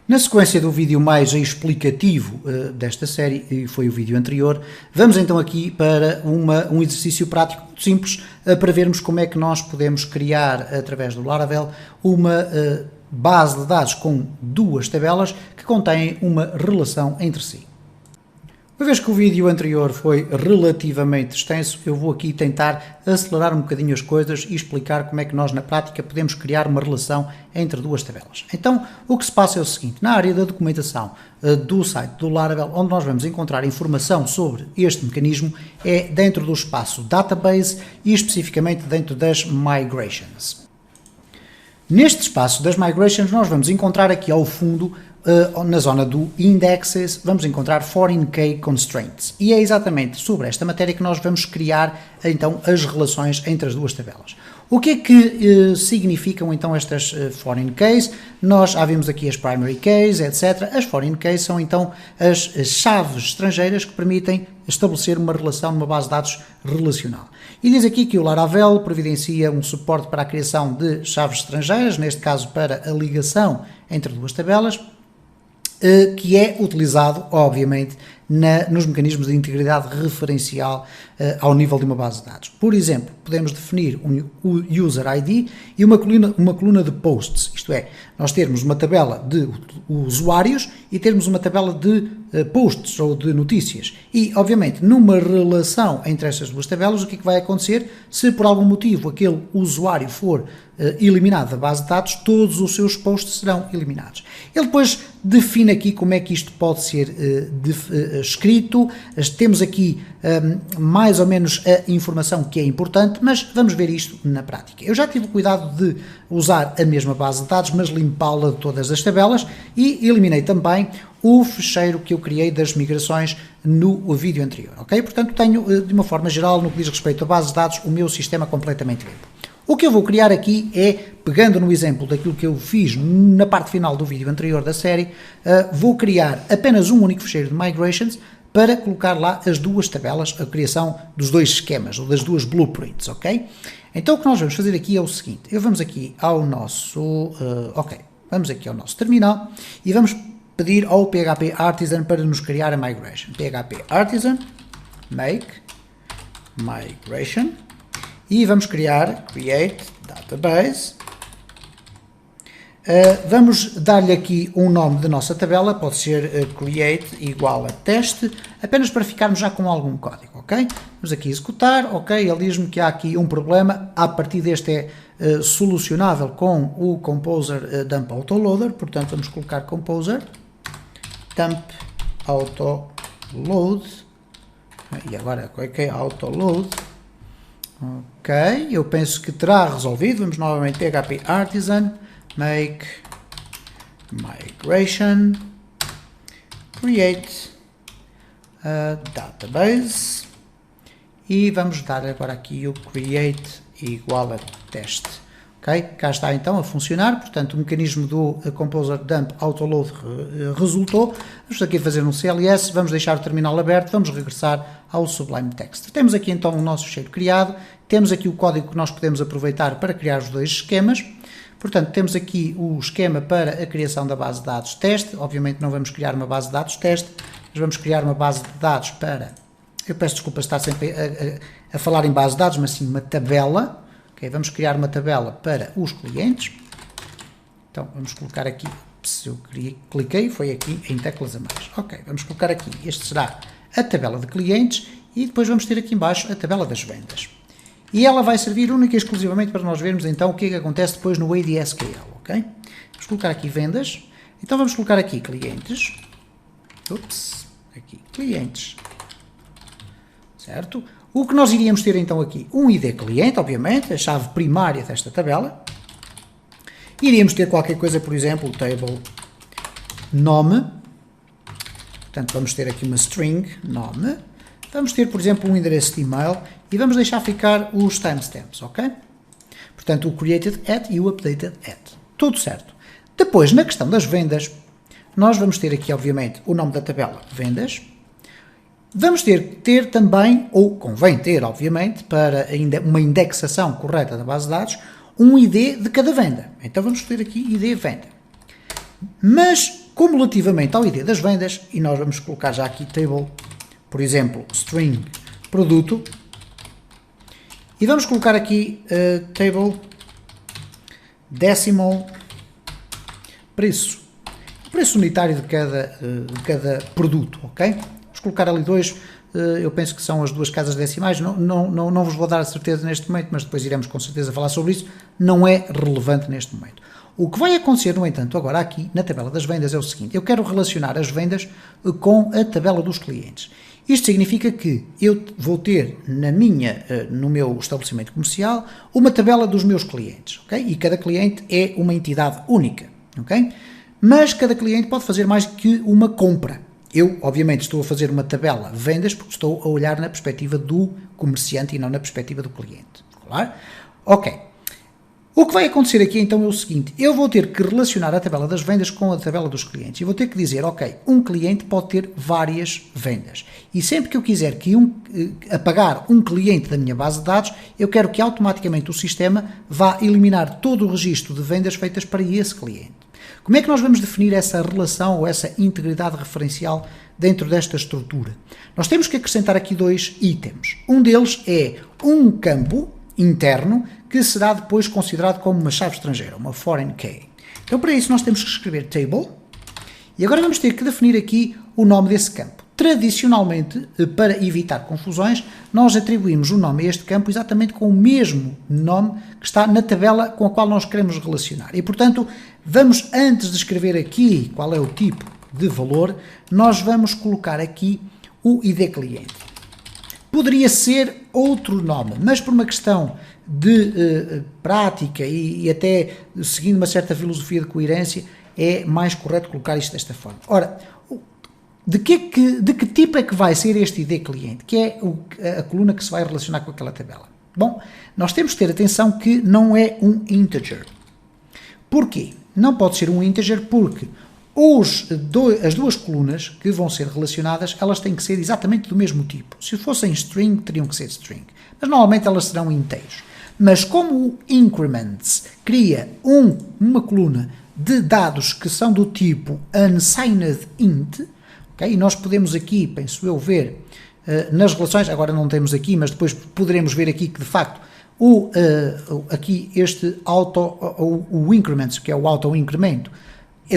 Na sequência do vídeo mais explicativo desta série, e foi o vídeo anterior, vamos então aqui para um exercício prático muito simples para vermos como é que nós podemos criar, através do Laravel, uma base de dados com duas tabelas que contêm uma relação entre si. Uma vez que o vídeo anterior foi relativamente extenso, eu vou aqui tentar acelerar um bocadinho as coisas e explicar como é que nós na prática podemos criar uma relação entre duas tabelas. Então, o que se passa é o seguinte: na área da documentação do site do Laravel, onde nós vamos encontrar informação sobre este mecanismo, é dentro do espaço Database e especificamente dentro das Migrations. Neste espaço das Migrations nós vamos encontrar aqui ao fundo, na zona do Indexes, vamos encontrar Foreign Key Constraints. E é exatamente sobre esta matéria que nós vamos criar então as relações entre as duas tabelas. O que é que significam então estas Foreign Keys? Nós já vimos aqui as Primary Keys, etc. As Foreign Keys são então as chaves estrangeiras que permitem estabelecer uma relação numa base de dados relacional. E diz aqui que o Laravel providencia um suporte para a criação de chaves estrangeiras, neste caso para a ligação entre duas tabelas, que é utilizado, obviamente, nos mecanismos de integridade referencial ao nível de uma base de dados. Por exemplo, podemos definir um User ID e uma coluna de posts, isto é, nós termos uma tabela de usuários e termos uma tabela de posts ou de notícias. E, obviamente, numa relação entre estas duas tabelas, o que é que vai acontecer? Se por algum motivo aquele usuário for eliminado da base de dados, todos os seus posts serão eliminados. Ele depois define aqui como é que isto pode ser escrito. Temos aqui mais ou menos a informação que é importante, mas vamos ver isto na prática. Eu já tive o cuidado de usar a mesma base de dados, mas limpá-la de todas as tabelas, e eliminei também o fecheiro que eu criei das migrações no vídeo anterior, ok? Portanto, tenho, de uma forma geral, no que diz respeito a base de dados, o meu sistema completamente limpo. O que eu vou criar aqui é, pegando no exemplo daquilo que eu fiz na parte final do vídeo anterior da série, vou criar apenas um único fecheiro de migrations para colocar lá as duas tabelas, a criação dos dois esquemas, ou das duas blueprints, ok? Então o que nós vamos fazer aqui é o seguinte: vamos aqui ao nosso, vamos aqui ao nosso terminal e vamos pedir ao PHP Artisan para nos criar a migration. PHP Artisan, make, migration. E vamos criar create database. Vamos dar-lhe aqui um nome da nossa tabela, pode ser create igual a teste, apenas para ficarmos já com algum código, ok? Vamos aqui executar, ok, ele diz-me que há aqui um problema, a partir deste é solucionável com o Composer Dump Autoloader, portanto vamos colocar Composer Dump Autoload, e agora o que é Autoload? Ok, eu penso que terá resolvido. Vamos novamente PHP Artisan, make, migration, create database, e vamos dar agora aqui o create igual a teste. Ok, cá está então a funcionar, portanto o mecanismo do Composer Dump Autoload resultou. Vamos aqui fazer um CLS, vamos deixar o terminal aberto, vamos regressar ao Sublime Text. Temos aqui então o nosso fecheiro criado, temos aqui o código que nós podemos aproveitar para criar os dois esquemas. Portanto, temos aqui o esquema para a criação da base de dados teste. Obviamente não vamos criar uma base de dados teste, mas vamos criar uma base de dados para, eu peço desculpa estar sempre a falar em base de dados, mas sim uma tabela. Okay, vamos criar uma tabela para os clientes. Então vamos colocar aqui, se eu cliquei, foi aqui em teclas a mais. Ok, vamos colocar aqui, este será a tabela de clientes, e depois vamos ter aqui em baixo a tabela das vendas. E ela vai servir única e exclusivamente para nós vermos então o que é que acontece depois no ADSKL, ok? Vamos colocar aqui vendas, então vamos colocar aqui clientes, aqui clientes, certo? O que nós iríamos ter então aqui, um ID cliente, obviamente, a chave primária desta tabela. Iríamos ter qualquer coisa, por exemplo, table nome. Portanto, vamos ter aqui uma string nome. Vamos ter, por exemplo, um endereço de e-mail e vamos deixar ficar os timestamps, ok? Portanto, o created at e o updated at. Tudo certo. Depois, na questão das vendas, nós vamos ter aqui, obviamente, o nome da tabela vendas. Vamos ter também, ou convém ter, obviamente, para uma indexação correta da base de dados, um ID de cada venda. Então vamos ter aqui ID venda. Mas cumulativamente ao ID das vendas, e nós vamos colocar já aqui table, por exemplo, string produto, e vamos colocar aqui table decimal preço, preço unitário de cada produto, ok? Vamos colocar ali 2, eu penso que são as 2 casas decimais, não vos vou dar a certeza neste momento, mas depois iremos com certeza falar sobre isso, não é relevante neste momento. O que vai acontecer, no entanto, agora aqui na tabela das vendas é o seguinte: eu quero relacionar as vendas com a tabela dos clientes. Isto significa que eu vou ter no meu estabelecimento comercial uma tabela dos meus clientes, ok? E cada cliente é uma entidade única, ok? Mas cada cliente pode fazer mais que uma compra. Eu, obviamente, estou a fazer uma tabela vendas porque estou a olhar na perspectiva do comerciante e não na perspectiva do cliente, claro? Ok. O que vai acontecer aqui então é o seguinte: eu vou ter que relacionar a tabela das vendas com a tabela dos clientes e vou ter que dizer, ok, um cliente pode ter várias vendas e sempre que eu quiser apagar um cliente da minha base de dados, eu quero que automaticamente o sistema vá eliminar todo o registro de vendas feitas para esse cliente. Como é que nós vamos definir essa relação ou essa integridade referencial dentro desta estrutura? Nós temos que acrescentar aqui 2 itens. Um deles é um campo interno que será depois considerado como uma chave estrangeira, uma foreign key. Então, para isso, nós temos que escrever table e agora vamos ter que definir aqui o nome desse campo. Tradicionalmente, para evitar confusões, nós atribuímos o nome a este campo exatamente com o mesmo nome que está na tabela com a qual nós queremos relacionar. E, portanto, vamos, antes de escrever aqui qual é o tipo de valor, nós vamos colocar aqui o ID cliente. Poderia ser outro nome, mas por uma questão de prática e até seguindo uma certa filosofia de coerência, é mais correto colocar isto desta forma. Ora, de que tipo é que vai ser este ID cliente, que é a coluna que se vai relacionar com aquela tabela? Bom, nós temos que ter atenção que não é um integer. Porquê? Não pode ser um integer porque as 2 colunas que vão ser relacionadas, elas têm que ser exatamente do mesmo tipo. Se fossem string, teriam que ser string. Mas normalmente elas serão inteiros. Mas como o increments cria uma coluna de dados que são do tipo unsigned int, okay? E nós podemos aqui, penso eu, ver nas relações, agora não temos aqui, mas depois poderemos ver aqui que de facto aqui este o increments, que é o auto-incremento,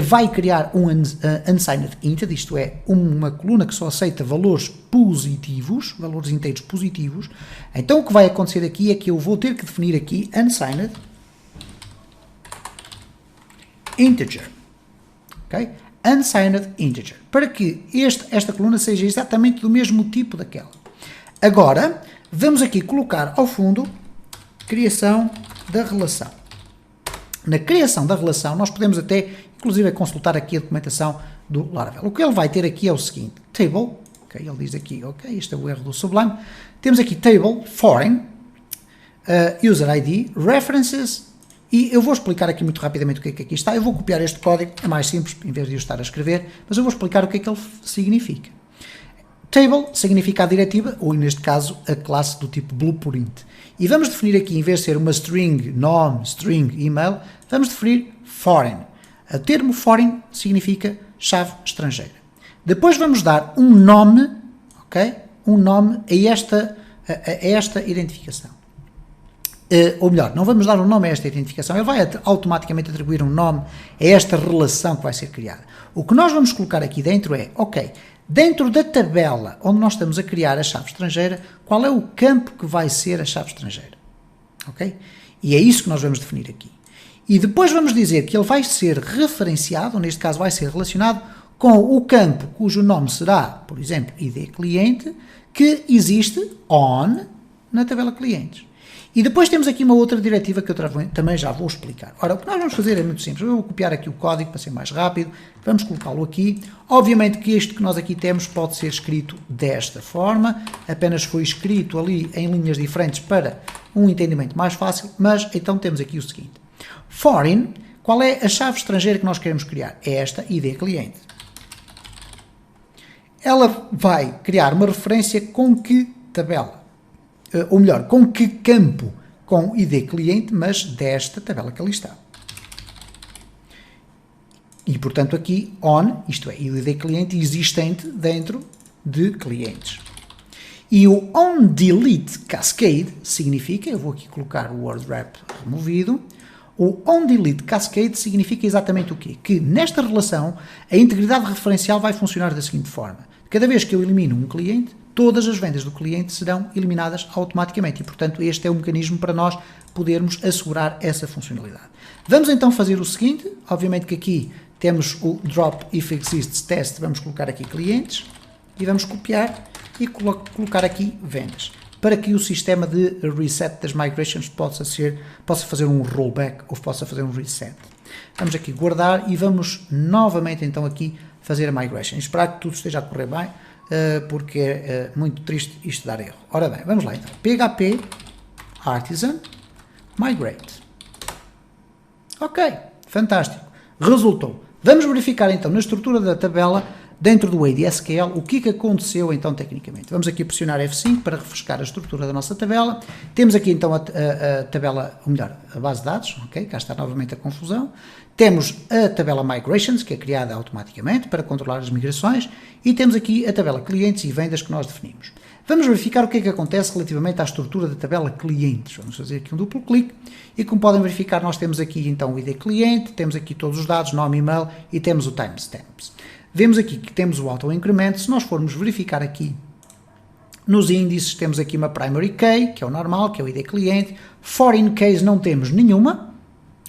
vai criar um unsigned int, isto é, uma coluna que só aceita valores positivos, valores inteiros positivos. Então o que vai acontecer aqui é que eu vou ter que definir aqui unsigned integer, ok? Unsigned integer, para que esta coluna seja exatamente do mesmo tipo daquela. Agora, vamos aqui colocar ao fundo criação da relação. Na criação da relação, nós podemos até, inclusive, consultar aqui a documentação do Laravel. O que ele vai ter aqui é o seguinte: table, okay, ele diz aqui, ok, este é o erro do Sublime, temos aqui table, foreign, user ID, references, e eu vou explicar aqui muito rapidamente o que é que aqui está. Eu vou copiar este código, é mais simples, em vez de eu estar a escrever, mas eu vou explicar o que é que ele significa. Table significa a diretiva, ou neste caso, a classe do tipo blueprint. E vamos definir aqui, em vez de ser uma string nome, string email, vamos definir foreign. O termo foreign significa chave estrangeira. Depois vamos dar um nome, ok? Um nome a esta identificação. Ou melhor, não vamos dar um nome a esta identificação, ele vai automaticamente atribuir um nome a esta relação que vai ser criada. O que nós vamos colocar aqui dentro é, ok, dentro da tabela onde nós estamos a criar a chave estrangeira, qual é o campo que vai ser a chave estrangeira? Ok? E é isso que nós vamos definir aqui. E depois vamos dizer que ele vai ser referenciado, ou neste caso vai ser relacionado, com o campo cujo nome será, por exemplo, ID cliente, que existe on na tabela clientes. E depois temos aqui uma outra diretiva que eu também já vou explicar. Ora, o que nós vamos fazer é muito simples. Eu vou copiar aqui o código para ser mais rápido. Vamos colocá-lo aqui. Obviamente que este que nós aqui temos pode ser escrito desta forma. Apenas foi escrito ali em linhas diferentes para um entendimento mais fácil. Mas então temos aqui o seguinte. Foreign, qual é a chave estrangeira que nós queremos criar? É esta ID cliente. Ela vai criar uma referência com que tabela? Ou melhor, com que campo? Com ID cliente, mas desta tabela que ali está. E, portanto, aqui on, isto é, ID cliente existente dentro de clientes. E o onDelete Cascade significa, eu vou aqui colocar o word wrap removido, o onDelete Cascade significa exatamente o quê? Que nesta relação a integridade referencial vai funcionar da seguinte forma. Cada vez que eu elimino um cliente, todas as vendas do cliente serão eliminadas automaticamente e, portanto, este é o mecanismo para nós podermos assegurar essa funcionalidade. Vamos então fazer o seguinte, obviamente que aqui temos o drop if exists test, vamos colocar aqui clientes e vamos copiar e colocar aqui vendas, para que o sistema de reset das migrations possa fazer um rollback ou possa fazer um reset. Vamos aqui guardar e vamos novamente então aqui fazer a migration. Esperar que tudo esteja a correr bem, porque é muito triste isto dar erro. Ora bem, vamos lá então. PHP Artisan Migrate. Ok, fantástico. Resultou. Vamos verificar então na estrutura da tabela dentro do ADSQL, o que aconteceu então tecnicamente? Vamos aqui pressionar F5 para refrescar a estrutura da nossa tabela. Temos aqui então a tabela, ou melhor, a base de dados, ok? Cá está novamente a confusão. Temos a tabela Migrations, que é criada automaticamente para controlar as migrações, e temos aqui a tabela Clientes e Vendas que nós definimos. Vamos verificar o que é que acontece relativamente à estrutura da tabela Clientes. Vamos fazer aqui um duplo clique e, como podem verificar, nós temos aqui então o ID Cliente, temos aqui todos os dados, nome, e-mail e temos o timestamps. Vemos aqui que temos o auto-incremento. Se nós formos verificar aqui nos índices, temos aqui uma primary key, que é o normal, que é o ID cliente. Foreign keys não temos nenhuma,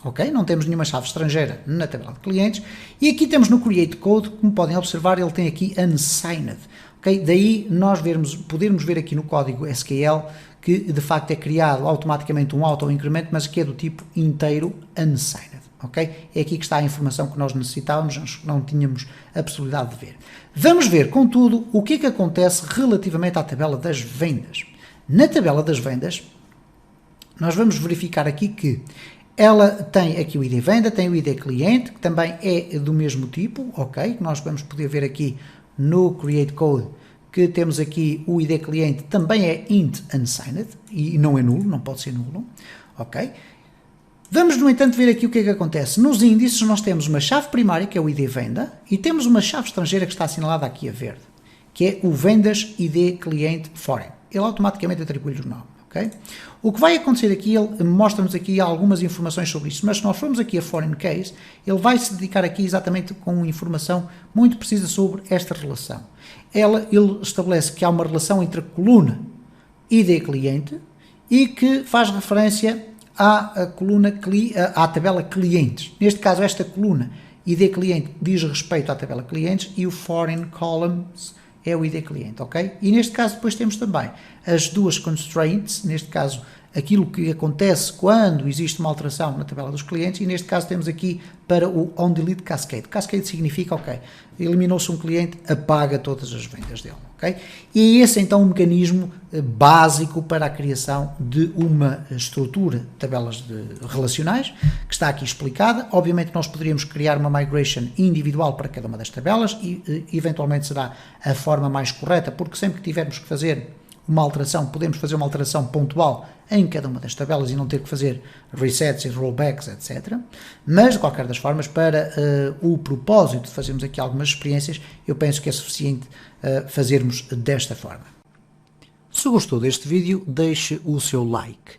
ok? Não temos nenhuma chave estrangeira na tabela de clientes. E aqui temos no create code, como podem observar, ele tem aqui unsigned, ok? Daí nós podermos ver aqui no código SQL que de facto é criado automaticamente um auto-incremento, mas que é do tipo inteiro unsigned. Ok? É aqui que está a informação que nós necessitávamos, não tínhamos a possibilidade de ver. Vamos ver, contudo, o que é que acontece relativamente à tabela das vendas. Na tabela das vendas, nós vamos verificar aqui que ela tem aqui o ID venda, tem o ID cliente, que também é do mesmo tipo, ok? Nós vamos poder ver aqui no Create Code que temos aqui o ID cliente, também é int unsigned, e não é nulo, não pode ser nulo, ok? Vamos, no entanto, ver aqui o que é que acontece. Nos índices nós temos uma chave primária, que é o ID venda, e temos uma chave estrangeira que está assinalada aqui a verde, que é o vendas ID cliente foreign. Ele automaticamente atribui-lhe o nome, ok? O que vai acontecer aqui, ele mostra-nos aqui algumas informações sobre isto, mas se nós formos aqui a foreign case, ele vai se dedicar aqui exatamente com informação muito precisa sobre esta relação. Ele estabelece que há uma relação entre a coluna ID cliente e que faz referência à tabela clientes. Neste caso, esta coluna ID cliente diz respeito à tabela clientes e o foreign columns é o ID cliente, ok? E neste caso depois temos também as duas constraints, neste caso aquilo que acontece quando existe uma alteração na tabela dos clientes, e neste caso temos aqui para o onDelete Cascade. Cascade significa, ok, eliminou-se um cliente, apaga todas as vendas dele, ok? E esse é então um mecanismo básico para a criação de uma estrutura de tabelas relacionais, que está aqui explicada. Obviamente nós poderíamos criar uma migration individual para cada uma das tabelas e eventualmente será a forma mais correta, porque sempre que tivermos que fazer uma alteração, podemos fazer uma alteração pontual em cada uma das tabelas e não ter que fazer resets e rollbacks, etc. Mas, de qualquer das formas, para o propósito de fazermos aqui algumas experiências, eu penso que é suficiente fazermos desta forma. Se gostou deste vídeo, deixe o seu like.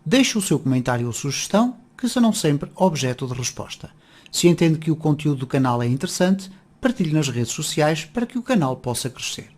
Deixe o seu comentário ou sugestão, que serão sempre objeto de resposta. Se entende que o conteúdo do canal é interessante, partilhe nas redes sociais para que o canal possa crescer.